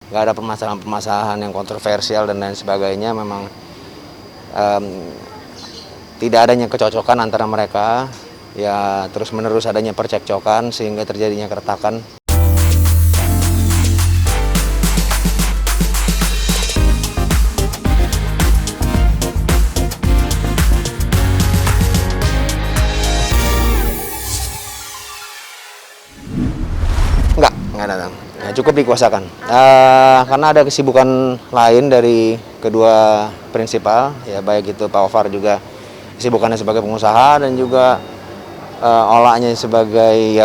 nggak ada permasalahan-permasalahan yang kontroversial dan lain sebagainya. Memang em, tidak adanya kecocokan antara mereka, ya terus-menerus adanya percekcokan sehingga terjadinya keretakan. Nggak datang. Ya, cukup dikuasakan. Karena ada kesibukan lain dari kedua prinsipal, ya baik itu Pak Ofar juga kesibukannya sebagai pengusaha dan juga olahnya sebagai ya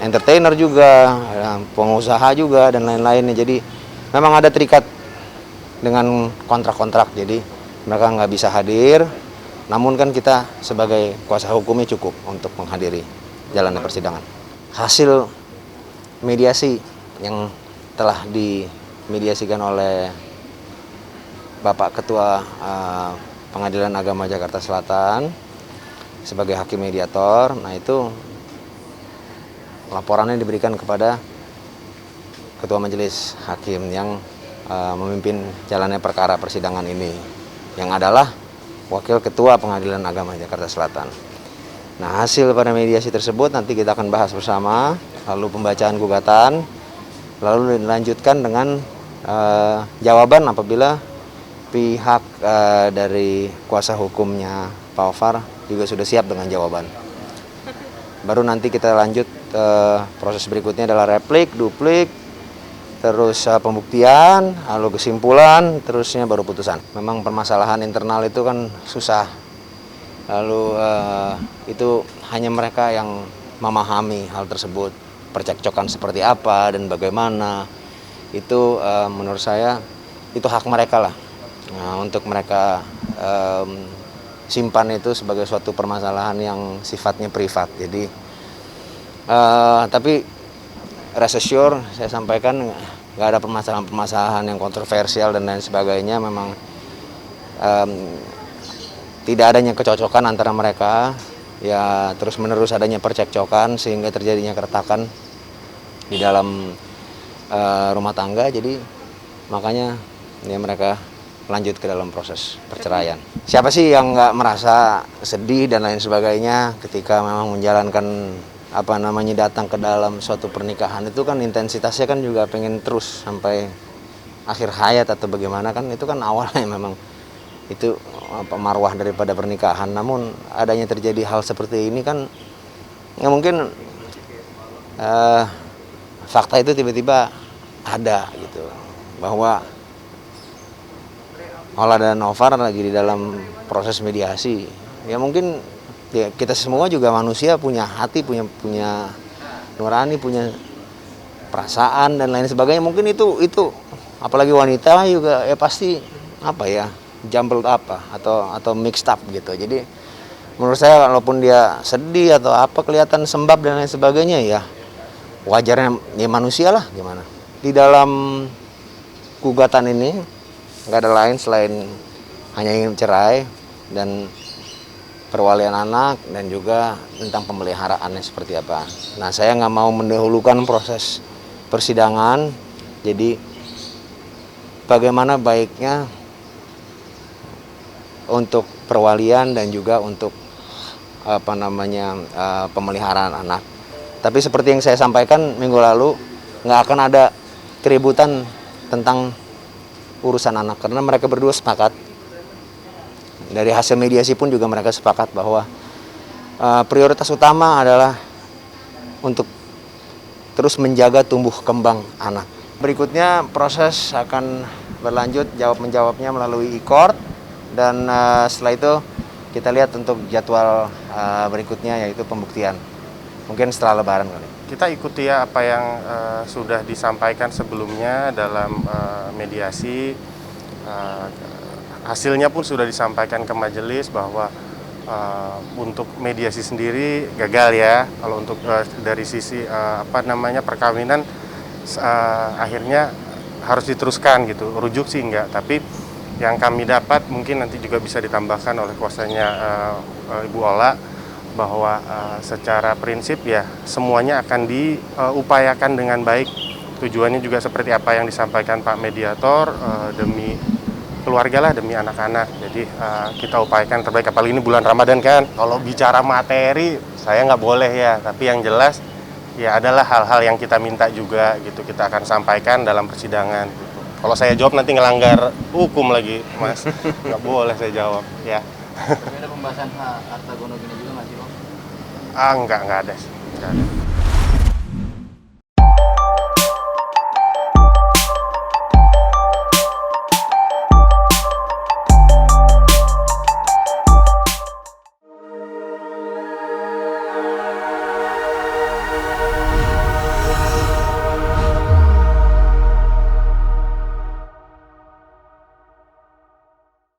entertainer juga, ya, pengusaha juga dan lain-lainnya. Jadi memang ada terikat dengan kontrak-kontrak. Jadi mereka nggak bisa hadir. Namun kan kita sebagai kuasa hukumnya cukup untuk menghadiri jalannya persidangan. Hasil mediasi yang telah dimediasikan oleh Bapak Ketua Pengadilan Agama Jakarta Selatan sebagai hakim mediator. Nah, itu laporannya diberikan kepada Ketua Majelis Hakim yang memimpin jalannya perkara persidangan ini, yang adalah Wakil Ketua Pengadilan Agama Jakarta Selatan. Nah, hasil pada mediasi tersebut nanti kita akan bahas bersama, lalu pembacaan gugatan, lalu dilanjutkan dengan jawaban apabila pihak dari kuasa hukumnya Pak Ofar juga sudah siap dengan jawaban. Baru nanti kita lanjut proses berikutnya adalah replik, duplik, terus pembuktian, lalu kesimpulan, terusnya baru putusan. Memang permasalahan internal itu kan susah. Lalu itu hanya mereka yang memahami hal tersebut, percekcokan seperti apa dan bagaimana. Itu menurut saya itu hak mereka lah. Nah, untuk mereka simpan itu sebagai suatu permasalahan yang sifatnya privat. Jadi tapi rest assure saya sampaikan nggak ada permasalahan-permasalahan yang kontroversial dan lain sebagainya. Memang tidak adanya kecocokan antara mereka, ya terus-menerus adanya percekcokan sehingga terjadinya keretakan di dalam rumah tangga. Jadi makanya ya mereka lanjut ke dalam proses perceraian. Siapa sih yang nggak merasa sedih dan lain sebagainya ketika memang menjalankan datang ke dalam suatu pernikahan. Itu kan intensitasnya kan juga pengen terus sampai akhir hayat atau bagaimana, kan itu kan awalnya memang itu marwah daripada pernikahan. Namun adanya terjadi hal seperti ini kan ya mungkin fakta itu tiba-tiba ada gitu, bahwa Ola dan Ofar lagi di dalam proses mediasi. Ya mungkin ya, kita semua juga manusia, punya hati, punya nurani, punya perasaan dan lain sebagainya. Mungkin itu apalagi wanita juga ya pasti jumbled atau mixed up gitu. Jadi menurut saya walaupun dia sedih atau kelihatan sembab dan lain sebagainya, ya wajarnya ya manusia lah, gimana. Di dalam gugatan ini nggak ada lain selain hanya ingin cerai dan perwalian anak dan juga tentang pemeliharaannya seperti apa. Nah, saya nggak mau mendahulukan proses persidangan. Jadi bagaimana baiknya untuk perwalian dan juga untuk pemeliharaan anak. Tapi seperti yang saya sampaikan minggu lalu, nggak akan ada keributan tentang urusan anak, karena mereka berdua sepakat. Dari hasil mediasi pun juga mereka sepakat bahwa prioritas utama adalah untuk terus menjaga tumbuh kembang anak. Berikutnya proses akan berlanjut jawab-menjawabnya melalui e-court. Dan setelah itu kita lihat untuk jadwal berikutnya, yaitu pembuktian. Mungkin setelah Lebaran kali. Kita ikuti ya apa yang sudah disampaikan sebelumnya dalam mediasi. Hasilnya pun sudah disampaikan ke majelis bahwa untuk mediasi sendiri gagal ya. Kalau untuk dari sisi perkawinan akhirnya harus diteruskan gitu. Rujuk sih enggak, tapi yang kami dapat mungkin nanti juga bisa ditambahkan oleh kuasanya Ibu Ola, bahwa secara prinsip ya semuanya akan diupayakan dengan baik tujuannya juga seperti apa yang disampaikan Pak Mediator, demi keluarga lah, demi anak-anak. Jadi kita upayakan terbaik, apalagi ini bulan Ramadan kan. Kalau bicara materi saya nggak boleh ya, tapi yang jelas ya adalah hal-hal yang kita minta juga gitu, kita akan sampaikan dalam persidangan gitu. Kalau saya jawab nanti ngelanggar hukum lagi, Mas. Nggak boleh saya jawab ya. Tapi ada pembahasan harta gono gini juga nggak sih, Bang? Enggak ada sih. Nggak ada.